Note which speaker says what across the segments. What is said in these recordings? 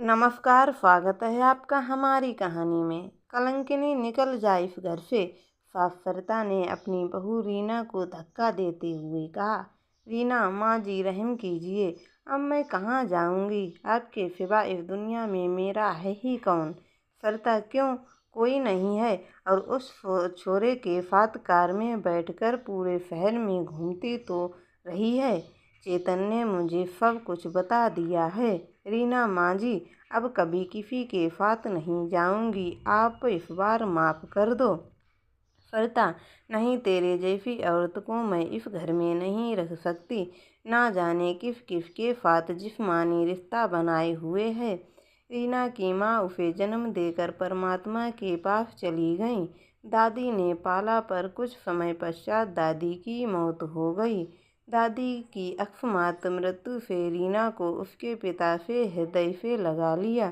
Speaker 1: नमस्कार, स्वागत है आपका हमारी कहानी में। कलंकिनी निकल जाए इस घर से। सास सरिता ने अपनी बहू रीना को धक्का देते हुए कहा। रीना, माँ जी रहम कीजिए, अब मैं कहाँ जाऊँगी? आपके सिवा इस दुनिया में मेरा है ही कौन? सरिता, क्यों? कोई नहीं है? और उस छोरे के साथ कार में बैठकर पूरे शहर में घूमती तो रही है। चेतन ने मुझे सब कुछ बता दिया है। रीना, माँ जी, अब कभी किसी के साथ नहीं जाऊंगी, आप इस बार माफ़ कर दो। सरिता, नहीं, तेरे जैसी औरत को मैं इस घर में नहीं रख सकती। ना जाने किस किस के साथ जिस्मानी रिश्ता बनाए हुए है। रीना की माँ उसे जन्म देकर परमात्मा के पास चली गई। दादी ने पाला पर कुछ समय पश्चात दादी की मौत हो गई। दादी की अकस्मात मृत्यु से रीना को उसके पिता से हृदय से लगा लिया।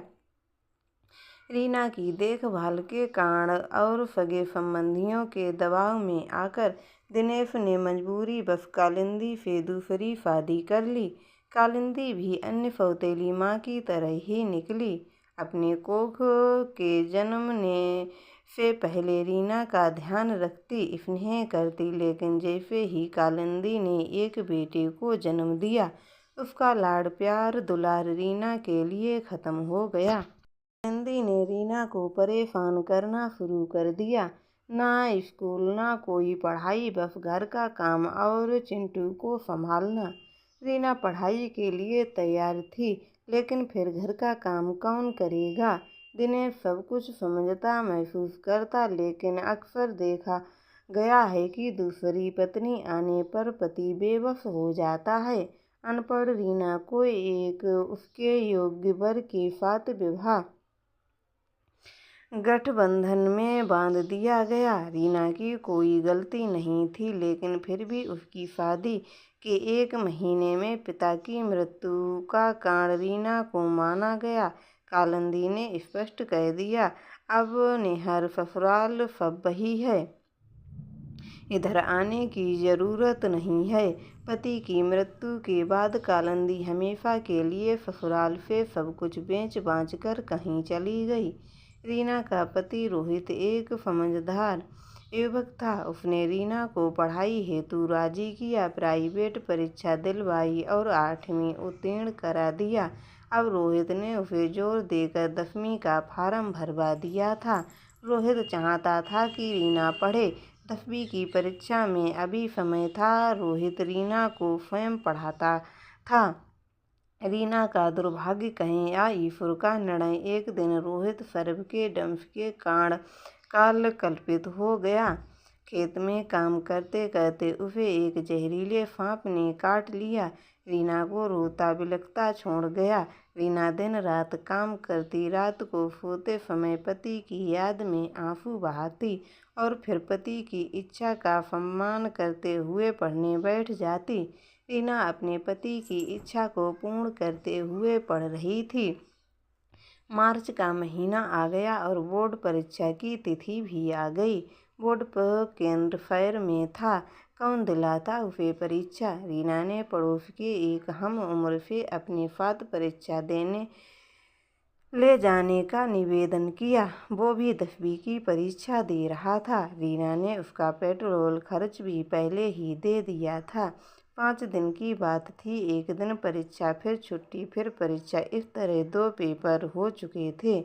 Speaker 1: रीना की देखभाल के कारण और सगे संबंधियों के दबाव में आकर दिनेश ने मजबूरीवश कालिंदी से दूसरी शादी कर ली। कालिंदी भी अन्य सौतेली माँ की तरह ही निकली। अपने कोख के जन्मने से पहले रीना का ध्यान रखती, स्नेह करती, लेकिन जैसे ही कालिंदी ने एक बेटे को जन्म दिया, उसका लाड़ प्यार दुलार रीना के लिए ख़त्म हो गया। कालिंदी ने रीना को परेशान करना शुरू कर दिया। ना स्कूल, ना कोई पढ़ाई, बस घर का काम और चिंटू को संभालना। रीना पढ़ाई के लिए तैयार थी, लेकिन फिर घर का काम कौन करेगा? दिनेश सब कुछ समझता महसूस करता, लेकिन अक्सर देखा गया है कि दूसरी पत्नी आने पर पति बेबस हो जाता है। अनपढ़ रीना को एक उसके योग्य वर के साथ विवाह गठबंधन में बांध दिया गया। रीना की कोई गलती नहीं थी, लेकिन फिर भी उसकी शादी के एक महीने में पिता की मृत्यु का कारण रीना को माना गया। कालिंदी ने स्पष्ट कह दिया, अब निहर ससुराल सब वही है, इधर आने की जरूरत नहीं है। पति की मृत्यु के बाद कालिंदी हमेशा के लिए ससुराल से सब कुछ बेच बाँच कर कहीं चली गई। रीना का पति रोहित एक समझदार युवक था। उसने रीना को पढ़ाई हेतु राजी किया, प्राइवेट परीक्षा दिलवाई और 8वीं उत्तीर्ण करा दिया। अब रोहित ने उसे जोर देकर 10वीं का फार्म भरवा दिया था। रोहित चाहता था कि रीना पढ़े। 10वीं की परीक्षा में अभी समय था। रोहित रीना को स्वयं पढ़ाता था। रीना का दुर्भाग्य कहें या ईश्वर का निर्णय, एक दिन रोहित सर्प के डंक के कारण काल कल्पित हो गया। खेत में काम करते करते उसे एक जहरीले सांप ने काट लिया। रीना को रोता बिलखता छोड़ गया। रीना दिन रात काम करती, रात को सोते समय पति की याद में आंसू बहाती और फिर पति की इच्छा का सम्मान करते हुए पढ़ने बैठ जाती। रीना अपने पति की इच्छा को पूर्ण करते हुए पढ़ रही थी। मार्च का महीना आ गया और बोर्ड परीक्षा की तिथि भी आ गई। बोर्ड पर केंद्र शहर में था। कौन दिलाता उसे परीक्षा? रीना ने पड़ोस के एक हम उम्र से अपने साथ परीक्षा देने ले जाने का निवेदन किया। वो भी 10वीं की परीक्षा दे रहा था। रीना ने उसका पेट्रोल खर्च भी पहले ही दे दिया था। 5 दिन की बात थी। एक दिन परीक्षा, फिर छुट्टी, फिर परीक्षा, इस तरह 2 पेपर हो चुके थे।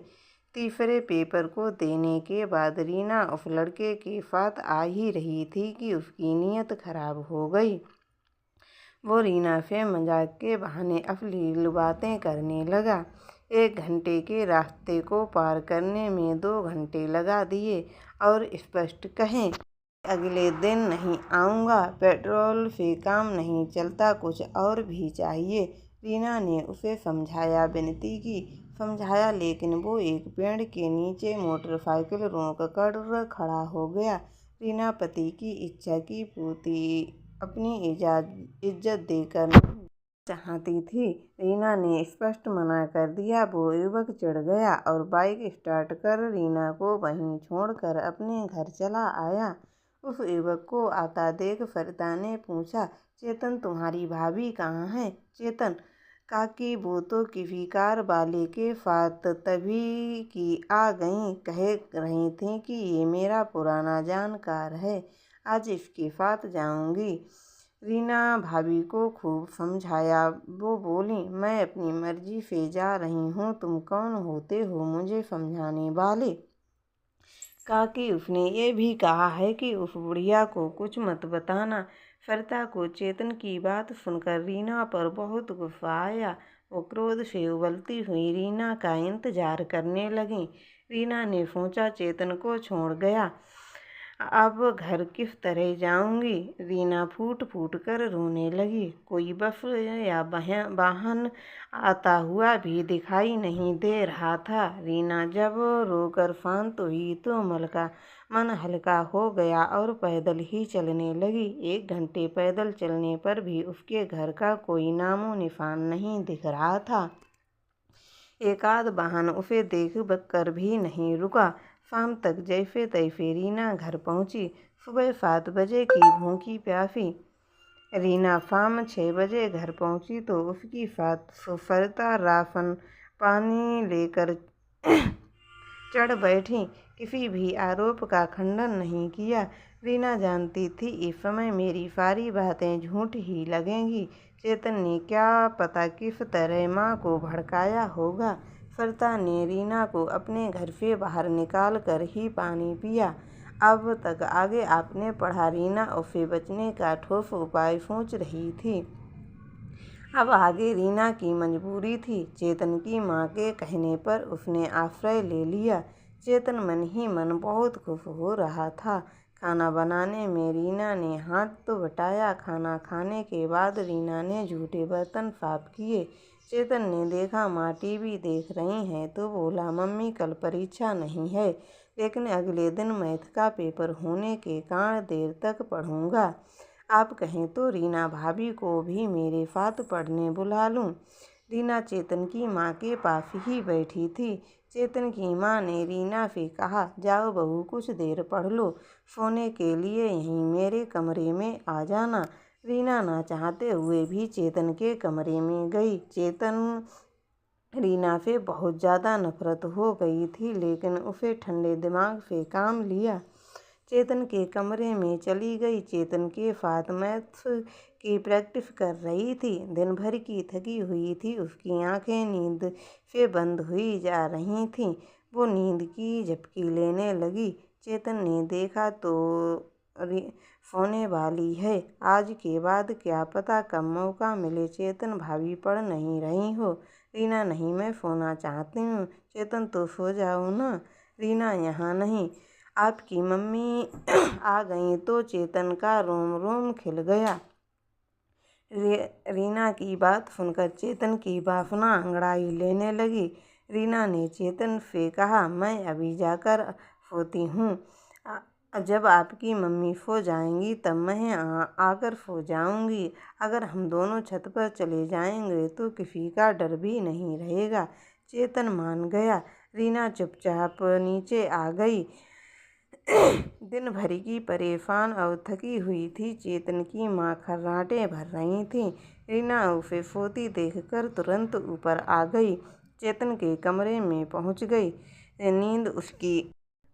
Speaker 1: तीसरे पेपर को देने के बाद रीना उस लड़के के साथ आ ही रही थी कि उसकी नीयत खराब हो गई। वो रीना से मजाक के बहाने अश्लील बातें करने लगा। 1 घंटे के रास्ते को पार करने में 2 घंटे लगा दिए और स्पष्ट कहें, अगले दिन नहीं आऊँगा, पेट्रोल से काम नहीं चलता, कुछ और भी चाहिए। रीना ने उसे समझाया, विनती की, समझाया, लेकिन वो एक पेड़ के नीचे मोटरसाइकिल रोक कर खड़ा हो गया। रीना पति की इच्छा की पूर्ति अपनी इज्जत देकर नहीं चाहती थी। रीना ने स्पष्ट मना कर दिया। वो युवक चिढ़ गया और बाइक स्टार्ट कर रीना को वहीं छोड़कर अपने घर चला आया। उस युवक को आता देख सरिता ने पूछा, चेतन, तुम्हारी भाभी कहाँ है? चेतन काकी वो तो किसी कार वाले के साथ तभी की आ गईं, कह रही थीं कि ये मेरा पुराना जानकार है, आज इसके साथ जाऊंगी। रीना भाभी को खूब समझाया। वो बोली, मैं अपनी मर्जी से जा रही हूँ, तुम कौन होते हो मुझे समझाने वाले। काकी उसने ये भी कहा है कि उस बुढ़िया को कुछ मत बताना। सरिता को चेतन की बात सुनकर रीना पर बहुत गुस्सा आया। वो क्रोध से उबलती हुई रीना का इंतजार करने लगी। रीना ने सोचा चेतन को छोड़ गया, अब घर किस तरह जाऊंगी। रीना फूट फूट कर रोने लगी। कोई बस या वाहन आता हुआ भी दिखाई नहीं दे रहा था। रीना जब रोकर शांत हुई तो मन हल्का हो गया और पैदल ही चलने लगी। 1 घंटे पैदल चलने पर भी उसके घर का कोई नामो निशान नहीं दिख रहा था। एक आध वाहन उसे देख कर भी नहीं रुका। शाम तक जैसे तैसे रीना घर पहुंची। सुबह 7 बजे की भूखी प्यासी रीना शाम 6 बजे घर पहुंची तो उसकी सरिता राशन पानी लेकर चढ़ बैठी। किसी भी आरोप का खंडन नहीं किया। रीना जानती थी इस समय मेरी सारी बातें झूठ ही लगेंगी। चेतन ने क्या पता किस तरह माँ को भड़काया होगा। सरिता ने रीना को अपने घर से बाहर निकाल कर ही पानी पिया। अब तक आगे आपने पढ़ा। रीना उससे बचने का ठोस उपाय सोच रही थी। अब आगे रीना की मजबूरी थी। चेतन की माँ के कहने पर उसने आश्रय ले लिया। चेतन मन ही मन बहुत खुश हो रहा था। खाना बनाने में रीना ने हाथ तो बटाया। खाना खाने के बाद रीना ने झूठे बर्तन साफ किए। चेतन ने देखा माँ टीवी देख रही हैं तो बोला, मम्मी कल परीक्षा नहीं है, लेकिन अगले दिन मैथ का पेपर होने के कारण देर तक पढ़ूंगा। आप कहें तो रीना भाभी को भी मेरे साथ पढ़ने बुला लूं। रीना चेतन की माँ के पास ही बैठी थी। चेतन की माँ ने रीना से कहा, जाओ बहू कुछ देर पढ़ लो, सोने के लिए यहीं मेरे कमरे में आ जाना। रीना ना चाहते हुए भी चेतन के कमरे में गई। चेतन रीना से बहुत ज़्यादा नफरत हो गई थी, लेकिन उसे ठंडे दिमाग से काम लिया। चेतन के कमरे में चली गई। चेतन के साथ मैथ्स की प्रैक्टिस कर रही थी। दिन भर की थकी हुई थी। उसकी आंखें नींद से बंद हुई जा रही थीं। वो नींद की झपकी लेने लगी। चेतन ने देखा तो सोने वाली है। आज के बाद क्या पता कब मौका मिले। चेतन भाभी पढ़ नहीं रही हो। रीना, नहीं मैं सोना चाहती हूँ। चेतन तो सो जाओ ना। रीना, यहाँ नहीं। आपकी मम्मी आ गई तो चेतन का रोम रोम खिल गया। रीना की बात सुनकर चेतन की वासना अंगड़ाई लेने लगी। रीना ने चेतन से कहा, मैं अभी जाकर सोती हूँ। जब आपकी मम्मी सो जाएंगी तब मैं आकर सो जाऊंगी। अगर हम दोनों छत पर चले जाएंगे तो किसी का डर भी नहीं रहेगा। चेतन मान गया। रीना चुपचाप नीचे आ गई। दिन भर की परेशान और थकी हुई थी। चेतन की माँ खर्राटे भर रही थी। रीना उसे सोती देखकर तुरंत ऊपर आ गई। चेतन के कमरे में पहुंच गई। नींद उसकी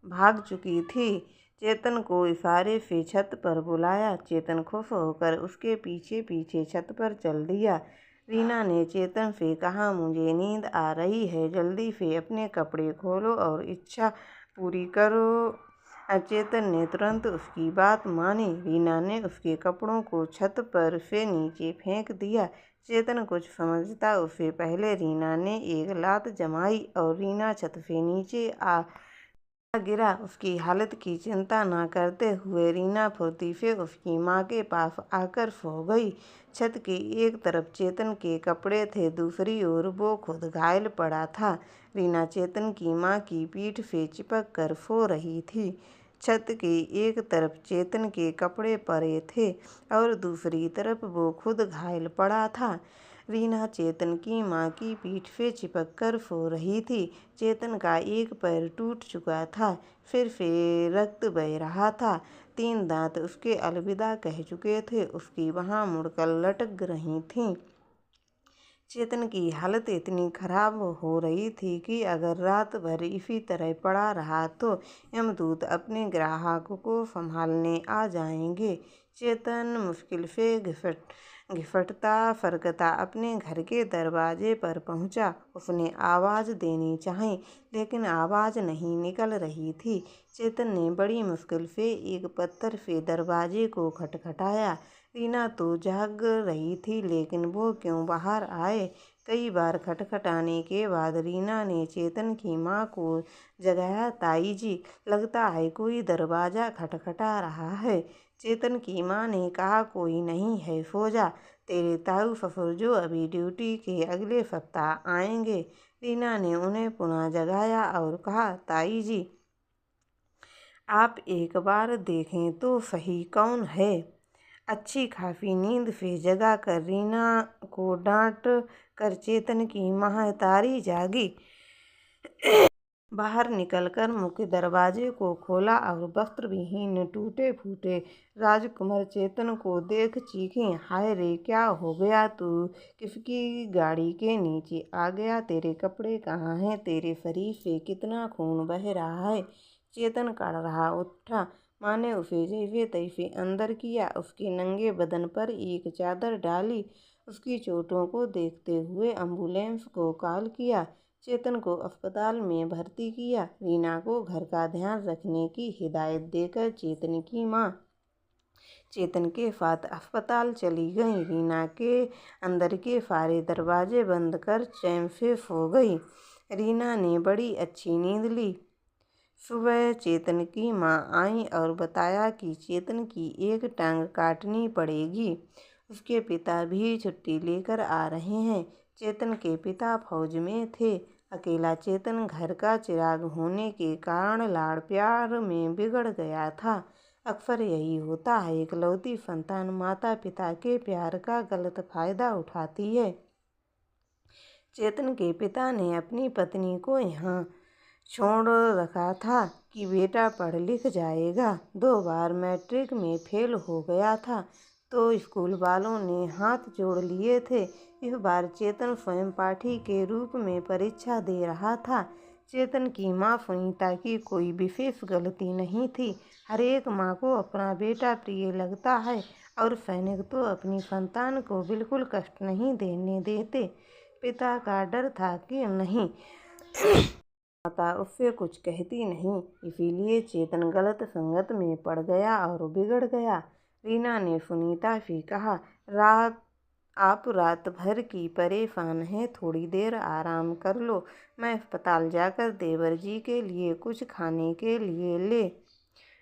Speaker 1: भाग चुकी थी। चेतन को इशारे से छत पर बुलाया। चेतन खुश होकर उसके पीछे पीछे छत पर चल दिया। रीना ने चेतन से कहा, मुझे नींद आ रही है, जल्दी से अपने कपड़े खोलो और इच्छा पूरी करो। चेतन ने तुरंत उसकी बात मानी। रीना ने उसके कपड़ों को छत पर से नीचे फेंक दिया। चेतन कुछ समझता उससे पहले रीना ने एक लात जमाई और रीना छत से नीचे आ गिरा। उसकी हालत की चिंता न करते हुए रीना फुर्ती से उसकी माँ के पास आकर सो गई। छत की एक तरफ चेतन के कपड़े थे, दूसरी ओर वो खुद घायल पड़ा था। रीना चेतन की माँ की पीठ से चिपक कर सो रही थी। छत की एक तरफ चेतन के कपड़े पड़े थे और दूसरी तरफ वो खुद घायल पड़ा था। रीना चेतन की माँ की पीठ से चिपक कर सो रही थी। चेतन का एक पैर टूट चुका था, सिर से रक्त बह रहा था, 3 दांत उसके अलविदा कह चुके थे। उसकी वहाँ मुड़कर लटक रही थीं। चेतन की हालत इतनी खराब हो रही थी कि अगर रात भर इसी तरह पड़ा रहा तो यमदूत अपने ग्राहक को संभालने आ जाएंगे। चेतन मुश्किल से घिसटता फरकता अपने घर के दरवाजे पर पहुंचा। उसने आवाज़ देनी चाही, लेकिन आवाज़ नहीं निकल रही थी। चेतन ने बड़ी मुश्किल से एक पत्थर से दरवाजे को खटखटाया। रीना तो जाग रही थी, लेकिन वो क्यों बाहर आए? कई बार खटखटाने के बाद रीना ने चेतन की माँ को जगाया। ताई जी, लगता है कोई दरवाज़ा खटखटा रहा है। चेतन की माँ ने कहा, कोई नहीं है, सो जा। तेरे ताऊ ससुर जो अभी ड्यूटी के अगले सप्ताह आएंगे। रीना ने उन्हें पुनः जगाया और कहा, ताई जी, आप एक बार देखें तो सही कौन है। अच्छी खासी नींद से जगा कर रीना को डांट कर चेतन की महतारी जागी। बाहर निकलकर मुख्य दरवाजे को खोला और वस्त्र विहीन टूटे फूटे राजकुमार चेतन को देख चीखी, हाय रे, क्या हो गया? तू किसकी गाड़ी के नीचे आ गया? तेरे कपड़े कहाँ हैं? तेरे शरीर से कितना खून बह रहा है? चेतन कड़ रहा उठा। माँ ने उसे जैसे तैसे अंदर किया, उसके नंगे बदन पर एक चादर डाली, उसकी चोटों को देखते हुए एम्बुलेंस को कॉल किया, चेतन को अस्पताल में भर्ती किया। रीना को घर का ध्यान रखने की हिदायत देकर चेतन की माँ चेतन के साथ अस्पताल चली गई। रीना के अंदर के सारे दरवाजे बंद कर चैन से सो गई। रीना ने बड़ी अच्छी नींद ली। सुबह चेतन की माँ आई और बताया कि चेतन की एक टांग काटनी पड़ेगी। उसके पिता भी छुट्टी लेकर आ रहे हैं। चेतन के पिता फौज में थे। अकेला चेतन घर का चिराग होने के कारण लाड़ प्यार में बिगड़ गया था। अक्सर यही होता है, इकलौती संतान माता पिता के प्यार का गलत फायदा उठाती है। चेतन के पिता ने अपनी पत्नी को यहाँ छोड़ रखा था कि बेटा पढ़ लिख जाएगा। 2 बार मैट्रिक में फेल हो गया था तो स्कूल वालों ने हाथ जोड़ लिए थे। इस बार चेतन स्वयं पाठी के रूप में परीक्षा दे रहा था। चेतन की माँ सुनीता की कोई विशेष गलती नहीं थी। हर एक माँ को अपना बेटा प्रिय लगता है और सैनिक तो अपनी संतान को बिल्कुल कष्ट नहीं देने देते। पिता का डर था कि नहीं माता उससे कुछ कहती नहीं, इसीलिए चेतन गलत संगत में पड़ गया और बिगड़ गया। रीना ने सुनीता से कहा, आप रात भर की परेशान हैं, थोड़ी देर आराम कर लो। मैं अस्पताल जाकर देवर जी के लिए कुछ खाने के लिए ले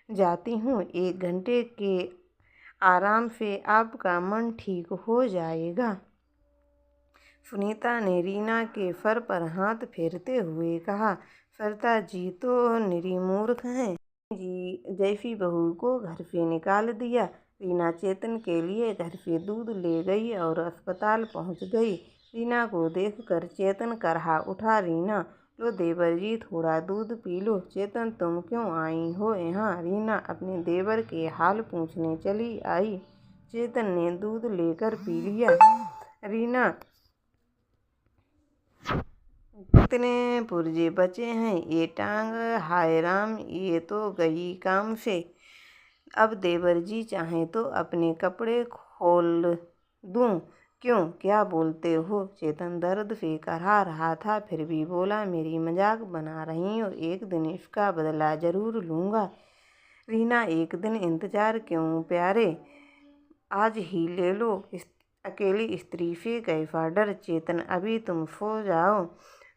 Speaker 1: जाती हूँ। 1 घंटे के आराम से आपका मन ठीक हो जाएगा। सुनीता ने रीना के सर पर हाथ फेरते हुए कहा, सरिता जी तो निरी मूर्ख हैं। जी जैसी बहू को घर से निकाल दिया। रीना चेतन के लिए घर से दूध ले गई और अस्पताल पहुंच गई। रीना को देखकर चेतन करहा उठा, रीना, लो देवर जी थोड़ा दूध पी लो। चेतन, तुम क्यों आई हो यहाँ? रीना अपने देवर के हाल पूछने चली आई। चेतन ने दूध लेकर पी लिया। रीना, कितने पुर्जे बचे हैं? ये टांग, हाय राम, ये तो गई काम से। अब देवर जी चाहें तो अपने कपड़े खोल दूं? क्यों, क्या बोलते हो? चेतन दर्द से कराह रहा था, फिर भी बोला, मेरी मजाक बना रही हो, एक दिन इसका बदला जरूर लूँगा। रीना, एक दिन इंतजार क्यों प्यारे, आज ही ले लो। अकेली स्त्री से कैसा डर? चेतन, अभी तुम सो जाओ,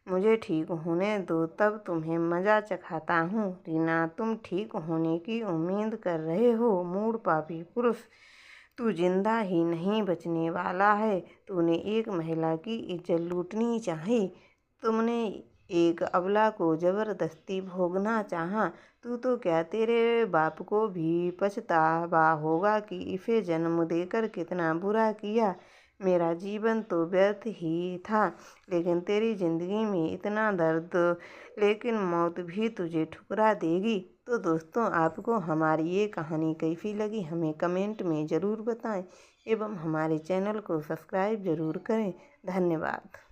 Speaker 1: मुझे ठीक होने दो, तब तुम्हें मज़ा चखाता हूँ। रीना, तुम ठीक होने की उम्मीद कर रहे हो? मूड पापी पुरुष, तू जिंदा ही नहीं बचने वाला है। तूने एक महिला की इज्जत लूटनी चाही। तुमने एक अबला को जबरदस्ती भोगना चाहा। तू तो क्या, तेरे बाप को भी पछतावा होगा कि इसे जन्म देकर कितना बुरा किया। मेरा जीवन तो व्यर्थ ही था, लेकिन तेरी ज़िंदगी में इतना दर्द, लेकिन मौत भी तुझे ठुकरा देगी। तो दोस्तों, आपको हमारी ये कहानी कैसी लगी हमें कमेंट में ज़रूर बताएं। एवं हमारे चैनल को सब्सक्राइब ज़रूर करें। धन्यवाद।